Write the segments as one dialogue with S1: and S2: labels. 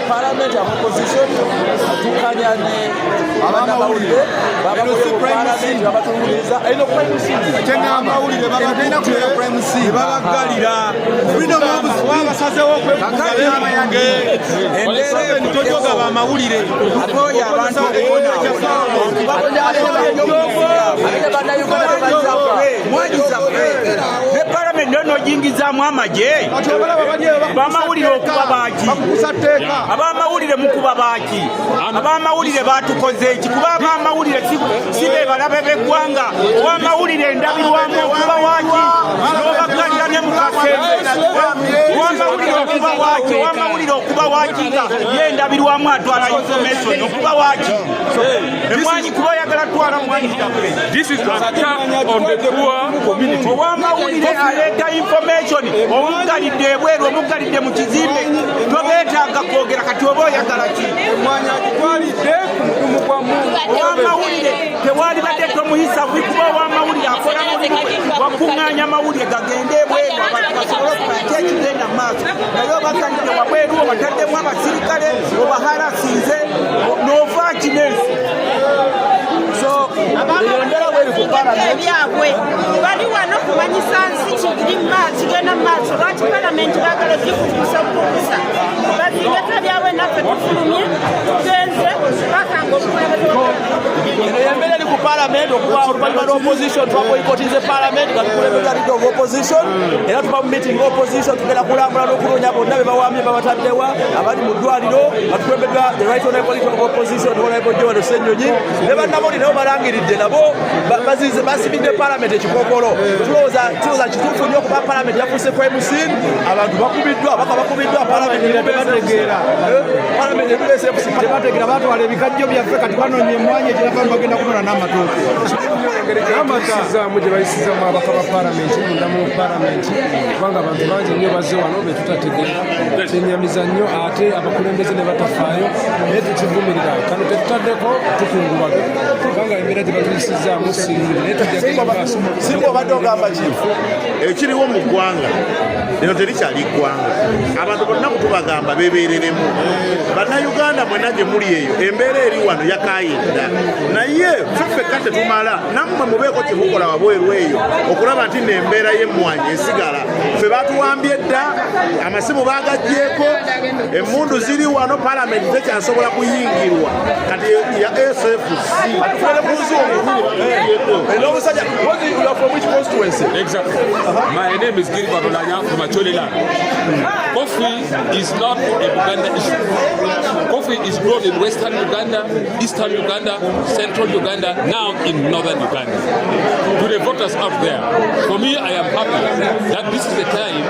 S1: Parliament opposition tukanyane abana bawulire Parliament abatungiriza eno prime
S2: amawulire babagenda ku prime babagalira freedom of wabasazewo kwekugalema yange endere nitojoga bamawulire akoya abantu okona
S3: ne Parliament ndono jingizamu amaje bamawulire okuba baki abamawulire mukuba baki abamawulire batukoze eki kuba abamawulire sibe balabe beggwanga wamawulire endabirwamu okuba waki nobagalira ne mukasembe wamawulire okuba waki wamawulire okuba waki nga yendabirwamu atwala information okuba waki emwanyi kuba oyagala twala mwanyi
S4: this is an attack on the poor community
S3: wamawulire aleeta information omugalidde ebweru omugalidde mu kizimbe tobeetaaga kwogera kati oba oyagala ki
S2: omwanya agitwalidde ku mudumu gwa Mungu
S3: owamawulire tewali badde tomuyisa kuba owamawulire akola mulimu wakuŋŋaanya amawulire gagende ebweru abantu basobole okumanya ekigenda mu maaso naye obagalidde wabweru obataddemu abasirikale obaharasinze n'ova kinesi so eyongera bweri ku Parliament
S5: byabwe bali wano kumanyisa nsi kigenda mu maaso lwaki Parliament bagala gikukusa bukukusa bazingata byabwe naffe tufulumye tugenze bakanga
S1: eyembera eri ku Parliament okuba oluvannyuma lw'opposition twaboyikotinze Parliament nga tukulembera leader of opposition era tuba mu meeting opposition tugenda kulambula n'okunoonya bonna be bawambye babataddewa abali mu ddwaliro nga tukulembeddwa the right honorable leader of opposition honorable Joel Ssennyonyi ne bannaboli nabo balangiridde nabo basibidde Parliament ekikookolo tulowooza kituufu nnyo okuba Parliament yafuuse crime scene abantu bakubiddwa Parliament
S2: tebategeera tebategeera batwala ebikajjo byaffe kati banoonya emwanyi egirava bagenda kunona n'amatooke amatazaamu gye bayisizaamu abaka ba Parliament munda mu Parliament kubanga abantu bangi nnyo bazze wano be tutategeera kyenyamiza nnyo ate abakulembeze ne batafaayo naye tukivumirira kano tetutaddeko tukungubaga kubanga embeera gye batuyisizaamu singire naye tujjagaaso
S1: singa obadde ogamba kifu
S6: ekiriwo mu ggwanga lino terikyali ggwanga abantu bonna kutubagamba bebeereremu bannayuganda mwena gye muli eyo embeera eri wano yakayinda naye ffeffekka tetumala nammwe mubeeko kye mukola wabweru eyo okulaba nti n'embeera y'emmwanyi esigala ffe batuwambye dda amasimu baagaggyeko emmundu ziri wano Parliament tekyasobola kuyingirwa kati ya SFC
S1: from which constituency?
S4: Exactly. My name is Gilbert Olanya from Acholi land. Coffee is not a Uganda issue. Coffee is grown in Western Uganda, Eastern Uganda, Central Uganda, now in Northern Uganda. To the voters out there, for me, I am happy that this is the time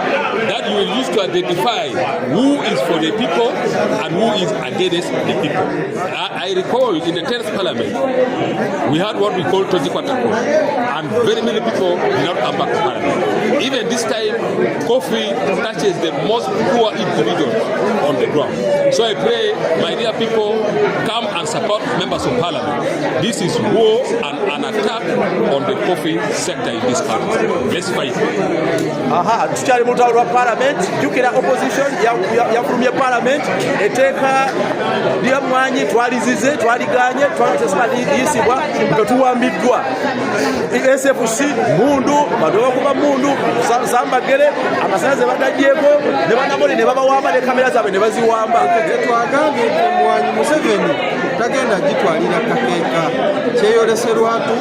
S4: that you will use to identify who is for the people and who is against the people. I recall in the 10th Parliament, we had what we call Tojikwatako, and very many people did not come back to Parliament. Even this time, coffee touches the most poor individuals on the ground. So I pray, my dear people, come and support members of Parliament. This is war and an attack on the coffee sector in this country. Let's fight.
S1: Aha, tukyali mu lutalo lwa Parliament, jjukira opposition yafulumye Parliament eteeka lya mmwanyi twalizize twaliganye twatesima liyisibwa nga tuwambiddwa SFC mundu badoba kuba mundu Bagwere amasanyalaze badaggyeko ne bannaboli ne babawamba ne kamera zaabwe ne baziwamba
S2: twagambye emwanyi Museveni tagenda agitwalira kakeeka kyeyolese lwatu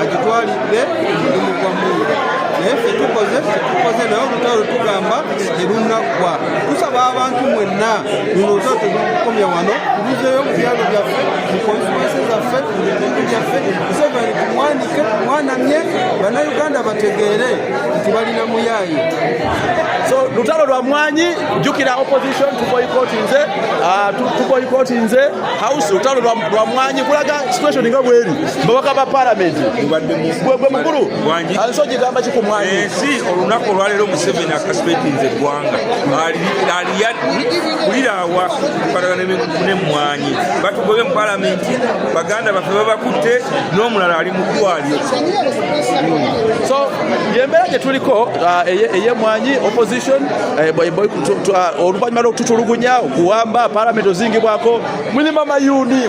S2: agitwalidde omulimu gwa Mungu naye ffe tukoze naye olutalo tugamba terunaggwa tusaba abantu mwenna luno olutalo terukomya wano tubuzeeyo mu byalo byaffe mu konstituensi zaffe mu bitundu byaffe Museveni tumwanike tumwanamye bannayuganda bategeere nti balina muyaayi
S1: so lutalo lwa mmwanyi jjukira opposition tuboyikotinze house lutalo lwa mmwanyi kulaga situation nga bweri babaka ba Parliament bwe mukulu aliso gigamba kikumwanyi
S3: ensi olunaku olwaleero Museveni akasipetinze eggwanga kulirawa paragana ne mwanyi batugobe mu parliament baganda bafe babakutte n'omulala ali mu ddwaliro.
S1: So yembera gye tuliko eye mwanyi opposition oluvannyuma lw'okututulugunya okuwamba parliament ozingibwako mulima mayuni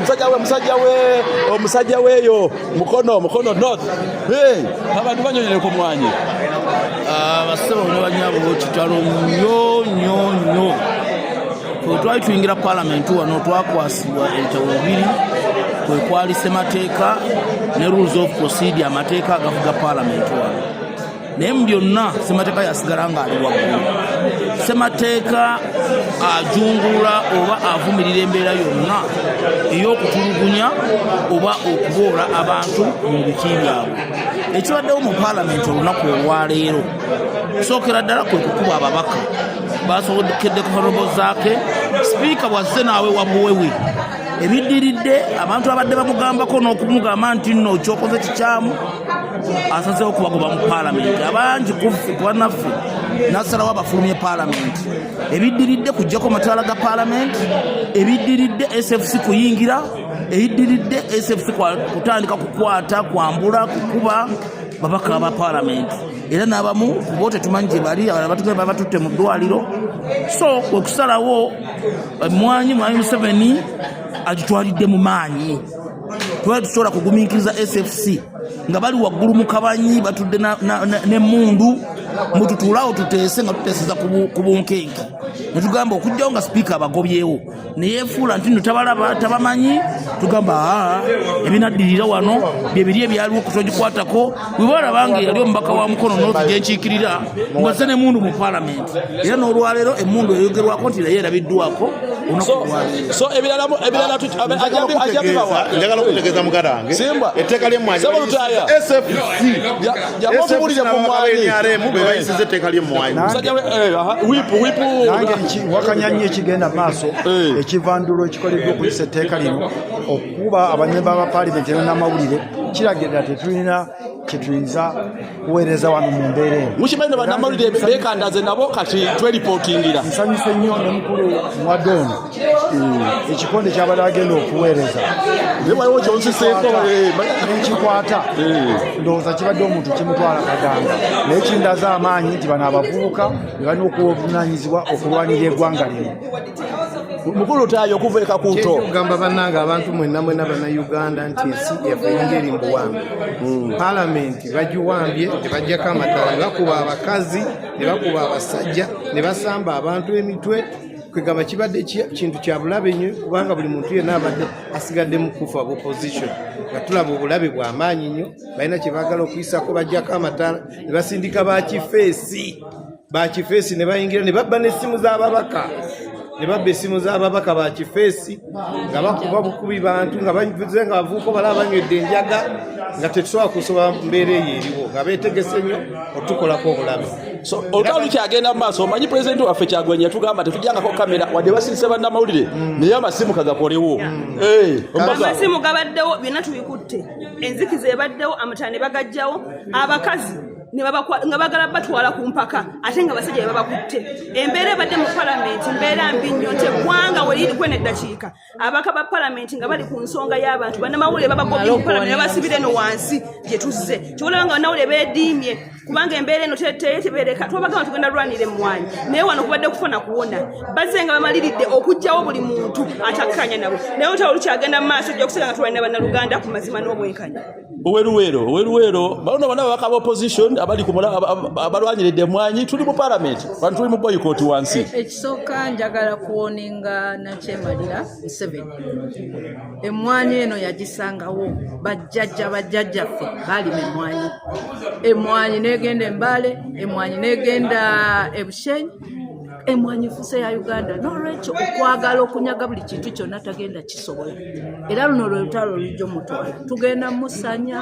S1: omusajja weeyo mukono north abantu banyonyere ku mwanyi
S7: basebo ne banyabo kitalo nnyo twali tuyingira parliament wano twakwasibwa ebitabo bibiri kwe kwali ssemateeka ne rules of procedure amateeka agavuga parliament wano naye mu byonna ssemateeka yasigala ng'ali waggulu. Ssemateeka ajungula oba avumirira embeera yonna ey'okutulugunya oba okuboola abantu mu biki byabwe. Ekibaddewo mu parliament olunaku olwaleero sookera ddala kwe kukuba ababaka basobokedde kuhonobo zaake sipiika bwazze naawe wabuwewe ebiddiridde abantu abadde bamugambako n'okumugamba nti nno kyokoze kikyamu asazeewo okubagoba mu parliament abangi kuwanaffe nasalawo abafulumye parliament ebiddiridde kujjako mataala ga parliament ebiddiridde SFC kuyingira ebiddiridde SFC kutandika kukwata kwambula kukuba babaka ba parliament era n'abamu kubo tetumanyi gye bali abatugenda batutte mu ddwaliro. So okusalawo mwanyi Museveni agitwalidde mu maanyi twali tusobola kugumiikiriza SFC nga bali waggulu mu kabanyi batudde n'emmundu mututuulaawo tuteese nga tuteeseza ku bunkenke ne tugamba okujjawo nga sipiika abagobyewo ne yeefuula nti nno tabalaba tabamanyi tugamba ebinaddirira wano byebiri ebyaliwo kutogikwatako bwe balabanga yali omubaka wa mukono North gyenkiikirira ng'azze n'emmundu mu parliament era n'olwaleero emmundu eyogerwako nti naye erabiddwako
S1: so ebirala
S6: njagala okutegeeza mugarange etteeka ly'emmwanyi SFC
S1: yamuvubulire ku mwanyi
S6: bwe bayisiza etteeka ly'emmwanyi
S8: nange wakanya nnyo ekigenda maaso ekivandulo ekikoleddwa okuyisa etteeka lino okukuba abanyemba ba paalamenti n'amawulire kiragirira tetulina kyetuyinza kuweereza wano mu mbeera eno.
S1: Mukimanyi bannamawulire beekandaze nabo kati tweripotingira.
S8: Nsanyuse nnyo ne mukulu Mwaddono ekikonde kyabadde agenda okuweereza
S1: waliwo kyonsiseeko
S8: nekikwata ndowooza kibadde omuntu kimutwala Kaganda naye kindaza amaanyi nti bano abavubuka be balina okuvunaanyizibwa okulwanirira eggwanga lino.
S1: Mukulu Tayo okuva e Kakuuto
S2: kugamba bannange abantu mwenna Bannayuganda nti ensi yaffe eyingira embuwambe paalamenti bagiwambye tebaggyako amataala ne bakuba abakazi ne bakuba abasajja ne basamba abantu emitwe kwegamba kibadde kintu kya bulabe nnyo kubanga buli muntu yenna abadde asigadde mu kufa opposition nga tulaba obulabe bw'amaanyi nnyo balina kye baagala okuyisako baggyako amataala ne basindika bakifeesi ne bayingira ne babba n'essimu z'ababaka ne babba essimu z'ababaka ba kifeesi nga bakuba bukubi bantu nga bavuze nga bavuuko balaba banywedde enjaga nga tetusobola kusobola mbeera eyo eriwo nga beetegese nnyo otukolako obulabe.
S1: So olutalo kyagenda mu maaso omanyi pulezidenti waffe Kyagulanyi yatugamba tetujjangako kamera wadde basirise bannamawulire naye amasimu kagakolewo.
S5: Amasimu gabaddewo byonna tubikutte enzikiza ebaddewo amataala ne bagajjawo abakazi nga bagala batwala ku mpaka ate nga basajja babakutte embeera ebadde mu palamenti mbeera mbi nnyo nti eggwanga we liri kwena eddakiika abaka ba palamenti nga bali ku nsonga y'abantu bannamawulire babagobye mu palamenti babasibira eno wansi gye tuzze kibolaba nga bannamawulire beediimye kubanga embeera eno tebeereka twabagamba tugenda lwanira emmwanyi naye wano kubadde kufuna kuwona bazze nga bamaliridde okuggyawo buli muntu atakkanya nabo naye olutalo lukyagenda mu maaso ojja kusanga nga tulwanira bannaluganda ku mazima n'obwenkanya.
S1: Oweruwero bano bonna babaka ba opposition abali abalwanyiridde emmwanyi tuli mu parliament bantu tuli mu boycott wansi.
S9: Ekisooka njagala kuwoninga nakyemalira Museveni emmwanyi eno yagisangawo bajjajjaffe balima emmwanyi negenda Mbale emmwanyi negenda Ebushenyi emmwanyi fuse ya Uganda n'olwekyo okwagala okunyaga buli kintu kyonna tagenda kisobola era luno lwetalo lujjo mutwala tugenda musanya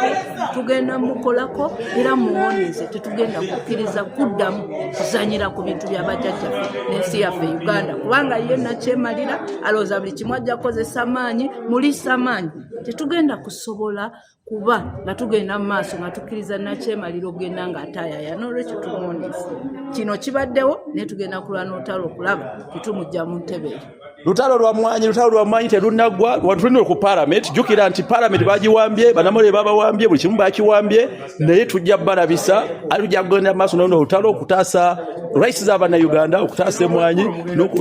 S9: tugenda mukolako era muwoneze tetugenda kukkiriza kuddamu kuzanyira ku bintu bya bajjajjaffe n'ensi yaffe Uganda kubanga ye nakyemalira alowooza buli kimu ajja kukozesa maanyi mulisa maanyi tetugenda kusobola kuba nga tugenda mu maaso nga tukkiriza nakyemalira ogenda ng'ataayaya n'olwekyo tumwonesa kino kibaddewo naye tugenda kulwana olutalo okulaba tetumujja mu ntebe eyo.
S1: Lutalo lwa mwanyi terunaggwa watulina ku parliament jukira nti parliament bagiwambye banamole babawambye buli kimu bakiwambye naye tujja balabisa alujja kugenda maaso n'olutalo okutaasa rights z'abaana Uganda okutaasa emwanyi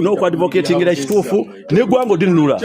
S1: n'okwadvocatingira ekituufu n'eggwanga odinunula.